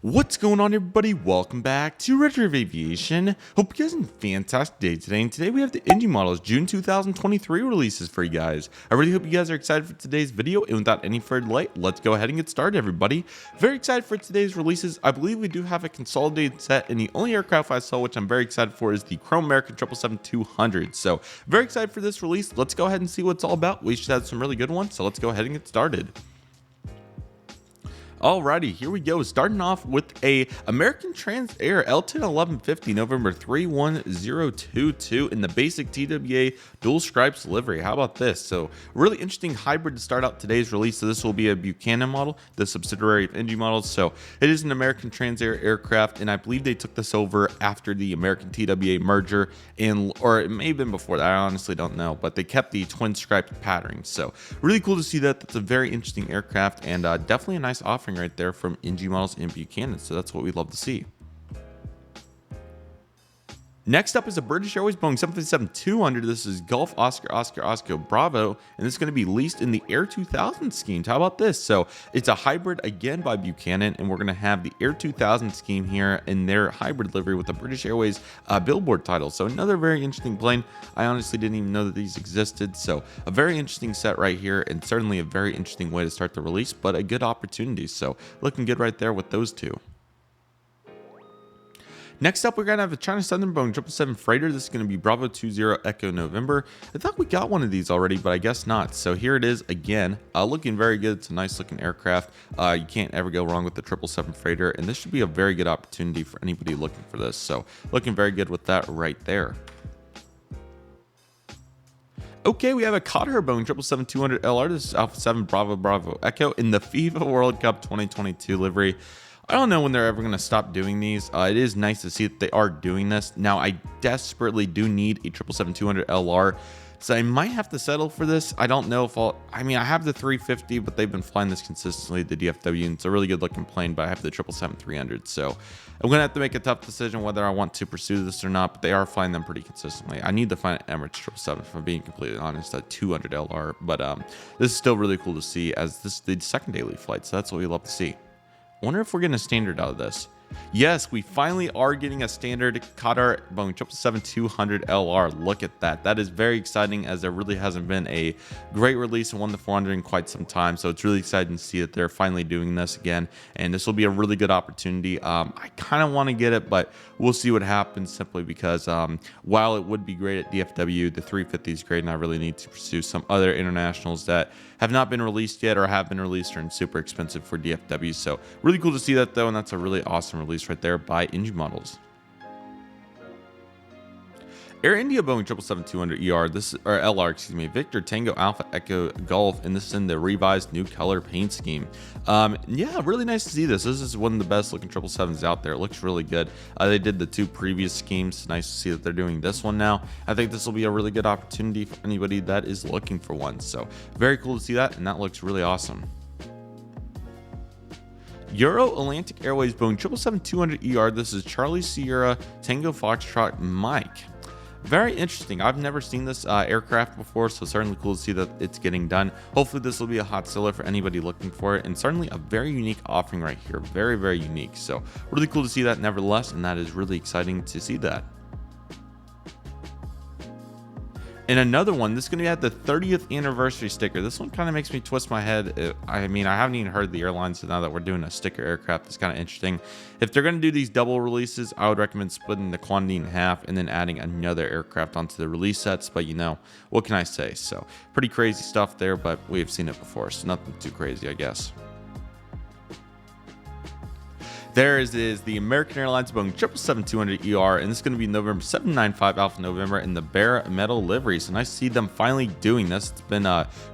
What's going on, everybody? Welcome back to Redriveraviation. Hope you guys have a fantastic day today. And today we have the engine models June 2023 releases for you guys. I really hope you guys are excited for today's video. And without any further delay, let's go ahead and get started, everybody. Very excited for today's releases. I believe we do have a consolidated set, and the only aircraft I saw, which I'm very excited for, is the Chrome American 777-200. So very excited for this release. Let's go ahead and see what it's all about. We should have some really good ones. So let's go ahead and get started. Alrighty, here we go. Starting off with a American Transair L10 1150 November 31022 in the basic TWA dual stripes livery. How about this? So really interesting hybrid to start out today's release. So this will be a Buchanan model, the subsidiary of NG models. So it is an American Transair aircraft, and I believe they took this over after the American TWA merger, or it may have been before that. I honestly don't know, but they kept the twin striped patterning. So really cool to see that. That's a very interesting aircraft, and definitely a nice offering right there from NG models and Buchanan. So that's what we love to see. Next up is a British Airways Boeing 757-200. This is Golf Oscar Bravo, and this is going to be leased in the Air 2000 scheme. How about this? So it's a hybrid again by Buchanan, and we're going to have the Air 2000 scheme here in their hybrid livery with the British Airways billboard title. So another very interesting plane. I honestly didn't even know that these existed. So a very interesting set right here, and certainly a very interesting way to start the release, but a good opportunity. So looking good right there with those two. Next up, we're going to have a China Southern Boeing 777 freighter. This is going to be Bravo 20 Echo November. I thought we got one of these already, but I guess not. So here it is again, looking very good. It's a nice looking aircraft. You can't ever go wrong with the 777 freighter, and this should be a very good opportunity for anybody looking for this. So looking very good with that right there. Okay, we have a Qatar Boeing 777-200LR. This is Alpha 7 Bravo Echo in the FIFA World Cup 2022 livery. I don't know when they're ever going to stop doing these. It is nice to see that they are doing this. Now, I desperately do need a 777-200LR, so I might have to settle for this. I don't know if I have the 350, but they've been flying this consistently, the DFW, and it's a really good looking plane, but I have the 777-300, so I'm going to have to make a tough decision whether I want to pursue this or not, but they are flying them pretty consistently. I need to find an Emirates 777, if I'm being completely honest, a 200LR, but this is still really cool to see, as this is the second daily flight, so that's what we love to see. I wonder if we're getting a standard out of this. Yes, we finally are getting a standard Qatar Boeing 777-200LR. Look at that. That is very exciting, as there really hasn't been a great release of 1-400 in quite some time. So it's really exciting to see that they're finally doing this again. And this will be a really good opportunity. I kind of want to get it, but we'll see what happens, simply because while it would be great at DFW, the 350 is great, and I really need to pursue some other internationals that have not been released yet, or have been released and super expensive for DFW. So really cool to see that, though, and that's a really awesome release right there by NG models. Air India Boeing 777-200ER, LR, excuse me, Victor Tango Alpha Echo Golf, and this is in the revised new color paint scheme. Yeah, really nice to see this. This is one of the best looking 777s out there. It looks really good. They did the two previous schemes. Nice to see that they're doing this one now. I think this will be a really good opportunity for anybody that is looking for one. So very cool to see that, and that looks really awesome. Euro Atlantic Airways Boeing 777-200ER. This is Charlie Sierra Tango Foxtrot Mike. Very interesting. I've never seen this aircraft before, so certainly cool to see that it's getting done. Hopefully this will be a hot seller for anybody looking for it, and certainly a very unique offering right here. Very, very unique. So really cool to see that nevertheless, and that is really exciting to see that. And another one, this is going to have the 30th anniversary sticker. This one kind of makes me twist my head. I haven't even heard the airlines, so now that we're doing a sticker aircraft, it's kind of interesting. If they're going to do these double releases, I would recommend splitting the quantity in half and then adding another aircraft onto the release sets. But what can I say? So pretty crazy stuff there, but we have seen it before, so nothing too crazy, I guess. There is the American Airlines Boeing 777-200ER, and this is going to be November 795 Alpha November in the bare metal livery. So nice to see them finally doing this. It's been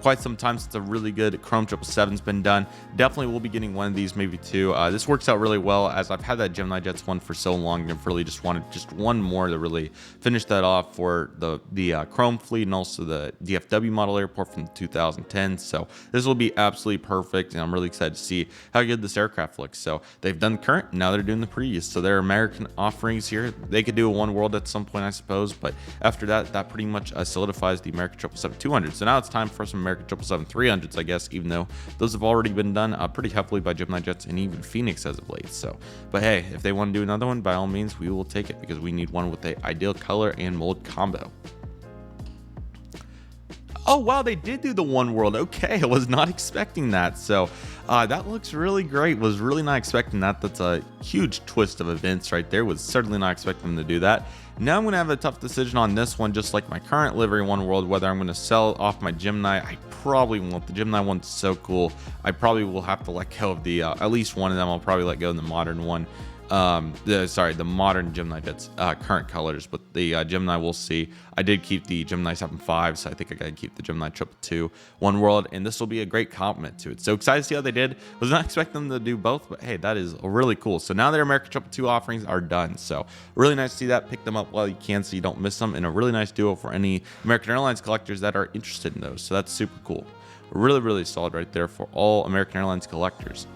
quite some time since a really good Chrome 777's been done. Definitely will be getting one of these, maybe two. This works out really well, as I've had that Gemini Jets one for so long, and really just wanted just one more to really finish that off for the Chrome fleet, and also the DFW model airport from 2010. So this will be absolutely perfect, and I'm really excited to see how good this aircraft looks. So they've done current. Now they're doing the previous. So their American offerings here. They could do a one world at some point, I suppose. But after that, that pretty much solidifies the American 777-200. So now it's time for some American 777-300s, I guess, even though those have already been done pretty heavily by Gemini Jets and even Phoenix as of late. So, but hey, if they want to do another one, by all means, we will take it because we need one with the ideal color and mold combo. Oh, wow, they did do the one world. Okay, I was not expecting that. So that looks really great. Was really not expecting that. That's a huge twist of events right there. Was certainly not expecting them to do that. Now I'm going to have a tough decision on this one, just like my current livery one world, whether I'm going to sell off my Gemini. I probably won't. The Gemini one's so cool. I probably will have to let go of the, at least one of them. I'll probably let go of the modern one. The modern Gemini Jets current colors, but the Gemini we'll see. I did keep the Gemini 7.5, so I think I gotta keep the Gemini 222 one world, and this will be a great compliment to it. So excited to see how they did. Was not expecting them to do both, but hey, that is really cool. So now their American 222 offerings are done. So really nice to see that. Pick them up while you can so you don't miss them, and a really nice duo for any American Airlines collectors that are interested in those. So that's super cool. Really, really solid right there for all American Airlines collectors.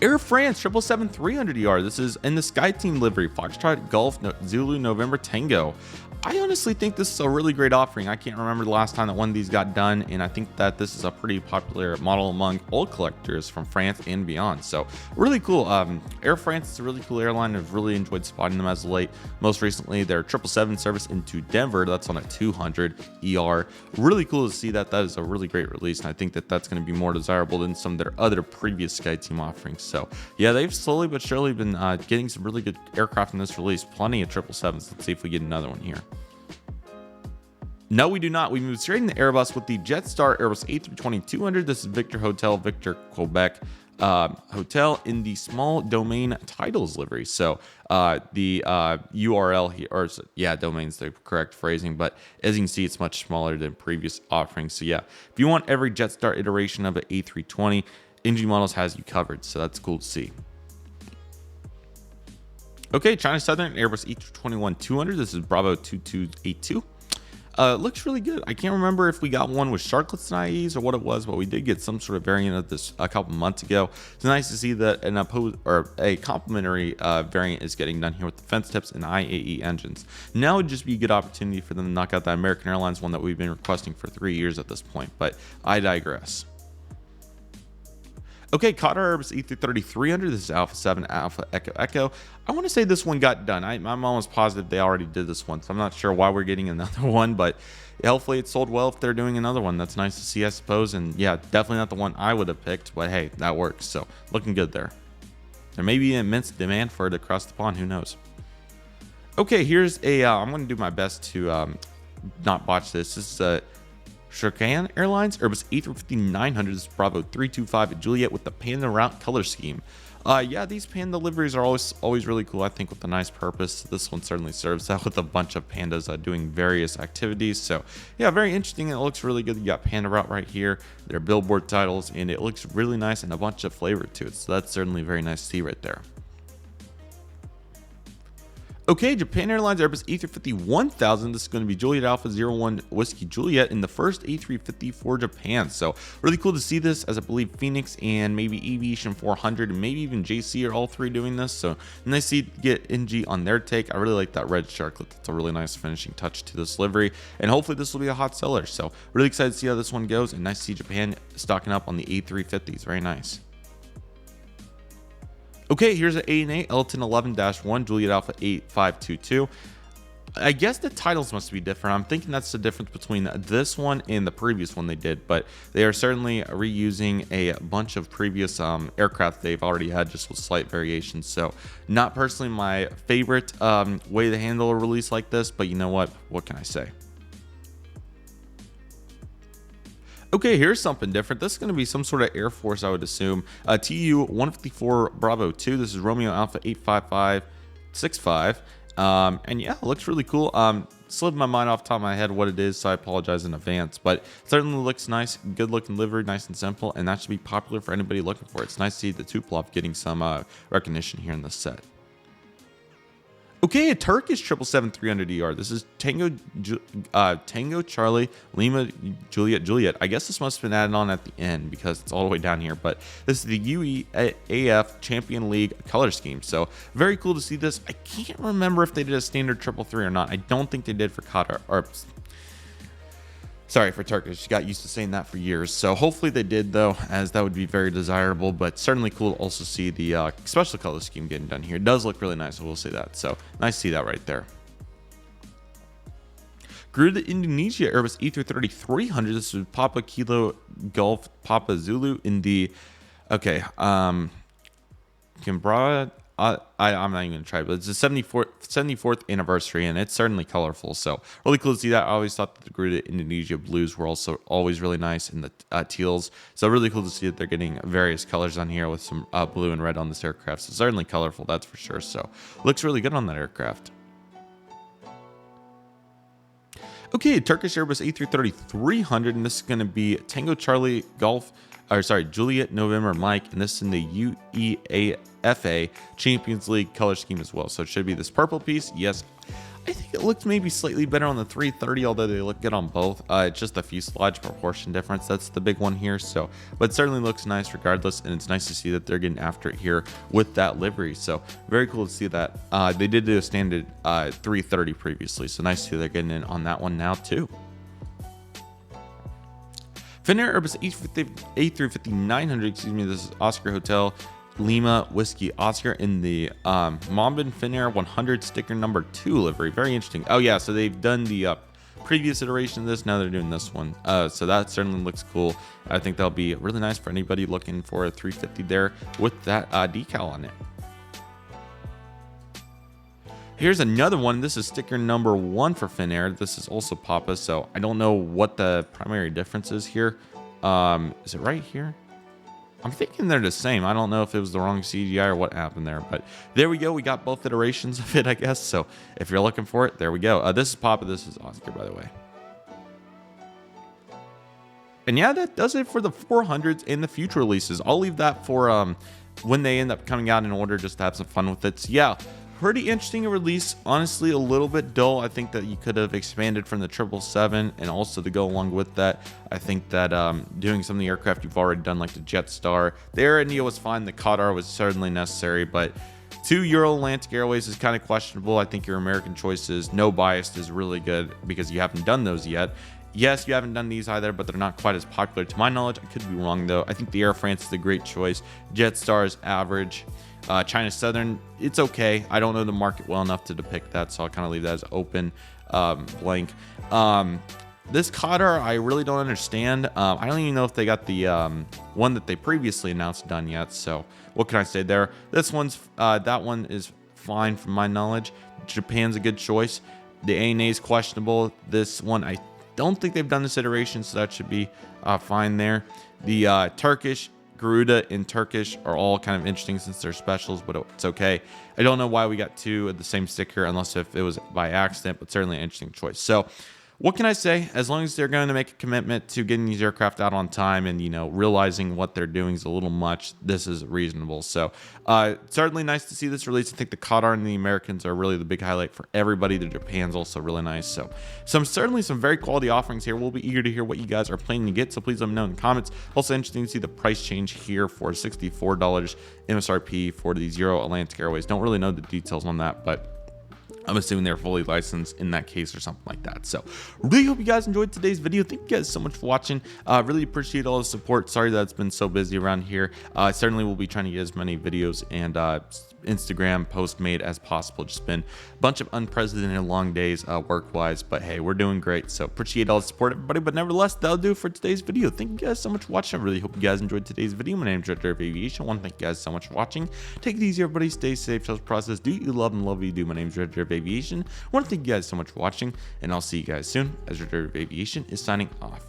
Air France 777-300ER. This is in the Sky Team livery. Foxtrot Golf Zulu November Tango. I honestly think this is a really great offering. I can't remember the last time that one of these got done, and I think that this is a pretty popular model among old collectors from France and beyond. So really cool. Air France is a really cool airline. I've really enjoyed spotting them as of late. Most recently, their 777 service into Denver. That's on a 200ER. Really cool to see that. That is a really great release, and I think that that's going to be more desirable than some of their other previous Sky Team offerings. So yeah, they've slowly but surely been getting some really good aircraft in this release. Plenty of 777s. Let's see if we get another one here. No, we do not. We move straight into Airbus with the Jetstar Airbus A320-200. This is Victor Hotel, Victor Quebec Hotel in the small domain titles livery. So the URL here, or yeah, domain's the correct phrasing, but as you can see, it's much smaller than previous offerings. So yeah, if you want every Jetstar iteration of an A320, NG Models has you covered. So that's cool to see. Okay, China Southern Airbus A321-200. This is Bravo 2282. Looks really good. I can't remember if we got one with sharklets and IEs or what it was, but we did get some sort of variant of this a couple months ago. It's nice to see that a complementary variant is getting done here with the fence tips and IAE engines. Now would just be a good opportunity for them to knock out that American Airlines one that we've been requesting for 3 years at this point, but I digress. Okay, Qatar Airbus A330-300. This is Alpha 7 Alpha Echo Echo. I want to say this one got done. I'm almost positive they already did this one, so I'm not sure why we're getting another one, but hopefully it sold well if they're doing another one. That's nice to see, I suppose. And yeah, definitely not the one I would have picked, but hey, that works. So looking good there. There may be immense demand for it across the pond. Who knows? Okay, here's a. I'm going to do my best to not botch this. This is Shotcut Airlines Airbus A350-900. This is Bravo 325 Juliet with the Panda route color scheme. Yeah, these Panda liveries are always really cool, I think, with a nice purpose. This one certainly serves that with a bunch of pandas doing various activities. So yeah, very interesting. It looks really good. You got Panda route right here, their billboard titles, and it looks really nice and a bunch of flavor to it. So that's certainly very nice to see right there. Okay, Japan Airlines Airbus A350-1000. This is going to be Juliet Alpha 01 Whiskey Juliet in the first A350 for Japan. So really cool to see this, as I believe Phoenix and maybe Aviation 400 and maybe even JC are all three doing this. So nice to get NG on their take. I really like that red sharklet. That's a really nice finishing touch to this livery. And hopefully this will be a hot seller. So really excited to see how this one goes. And nice to see Japan stocking up on the A350s. Very nice. Okay, here's an A&A Elton 11-1 Juliet Alpha 8522. I guess the titles must be different. I'm thinking that's the difference between this one and the previous one they did, but they are certainly reusing a bunch of previous aircraft they've already had, just with slight variations. So not personally my favorite way to handle a release like this, but you know what can I say? Okay, here's something different. This is going to be some sort of Air Force, I would assume. TU-154 Bravo 2. This is Romeo Alpha 85565. And yeah, it looks really cool. Slipped my mind off the top of my head what it is, so I apologize in advance. But certainly looks nice, good looking livery, nice and simple, and that should be popular for anybody looking for it. It's nice to see the Tupolev getting some recognition here in this set. Okay, a Turkish 777-300ER. This is Tango Charlie Lima Juliet. I guess this must have been added on at the end because it's all the way down here. But this is the UEAF Champion League color scheme. So very cool to see this. I can't remember if they did a standard 333 or not. I don't think they did for Qatar. Or sorry, for Turkish. Got used to saying that for years. So hopefully they did, though, as that would be very desirable. But certainly cool to also see the special color scheme getting done here. It does look really nice, I will say that. So nice to see that right there. Garuda Indonesia Airbus A330-300. This is Papa Kilo Golf Papa Zulu in the, okay, Kimbra. I'm not even going to try, but it's the 74th anniversary, and it's certainly colorful. So really cool to see that. I always thought that the Garuda Indonesia blues were also always really nice in the teals. So really cool to see that they're getting various colors on here with some blue and red on this aircraft. So certainly colorful, that's for sure. So looks really good on that aircraft. Okay, Turkish Airbus A330-300, and this is going to be Tango Charlie Golf, or sorry, Juliet November Mike, and this is in the UEAFA Champions League color scheme as well. So it should be this purple piece. Yes, I think it looks maybe slightly better on the 330, although they look good on both. It's just the fuselage proportion difference. That's the big one here. So, but it certainly looks nice regardless, and it's nice to see that they're getting after it here with that livery. So very cool to see that. They did do a standard 330 previously, so nice to see they're getting in on that one now too. Finnair Airbus A350-900, excuse me, this is Oscar Hotel Lima Whiskey Oscar in the Mambin Finnair 100 sticker number 2 livery. Very interesting. Oh yeah, so they've done the previous iteration of this, now they're doing this one. So that certainly looks cool. I think that'll be really nice for anybody looking for a 350 there with that decal on it. Here's another one. This is sticker number 1 for Finnair. This is also Papa, so I don't know what the primary difference is here. Is it right here? I'm thinking they're the same. I don't know if it was the wrong CGI or what happened there, but there we go. We got both iterations of it, I guess. So if you're looking for it, there we go. This is Papa. This is Oscar, by the way. And yeah, that does it for the 400s and the future releases. I'll leave that for when they end up coming out in order, just to have some fun with it. So yeah, pretty interesting release. Honestly, a little bit dull. I think that you could have expanded from the 777, and also to go along with that, I think that doing some of the aircraft you've already done, like the Jetstar, the Air India was fine. The Qatar was certainly necessary, but 2 Euro Atlantic Airways is kind of questionable. I think your American choices, no bias, is really good because you haven't done those yet. Yes, you haven't done these either, but they're not quite as popular to my knowledge. I could be wrong though. I think the Air France is a great choice. Jetstar is average. China Southern, it's okay. I don't know the market well enough to depict that, so I'll kind of leave that as open blank. This Qatar, I really don't understand. I don't even know if they got the one that they previously announced done yet. So what can I say there? This one's that one is fine from my knowledge. Japan's a good choice. The ANA is questionable. This one, I don't think they've done this iteration, so that should be fine there. The Turkish Garuda and Turkish are all kind of interesting since they're specials, but it's okay. I don't know why we got 2 of the same sticker, unless if it was by accident, but certainly an interesting choice. So what can I say? As long as they're going to make a commitment to getting these aircraft out on time and, you know, realizing what they're doing is a little much, this is reasonable. So certainly nice to see this release. I think the Qatar and the Americans are really the big highlight for everybody. The Japan's also really nice. So certainly some very quality offerings here. We'll be eager to hear what you guys are planning to get, so please let me know in the comments. Also interesting to see the price change here for $64 MSRP for these Euro Atlantic Airways. Don't really know the details on that, but I'm assuming they're fully licensed in that case or something like that. So really hope you guys enjoyed today's video. Thank you guys so much for watching. Really appreciate all the support. Sorry that it's been so busy around here. Certainly will be trying to get as many videos and Instagram posts made as possible. Just been a bunch of unprecedented long days work-wise, but hey, we're doing great. So appreciate all the support, everybody. But nevertheless, that'll do it for today's video. Thank you guys so much for watching. I really hope you guys enjoyed today's video. My name is Redriveraviation. I want to thank you guys so much for watching. Take it easy, everybody. Stay safe. Trust process. Do you love and love what you do. My name is Redriveraviation. I want to thank you guys so much for watching, and I'll see you guys soon as Redriveraviation is signing off.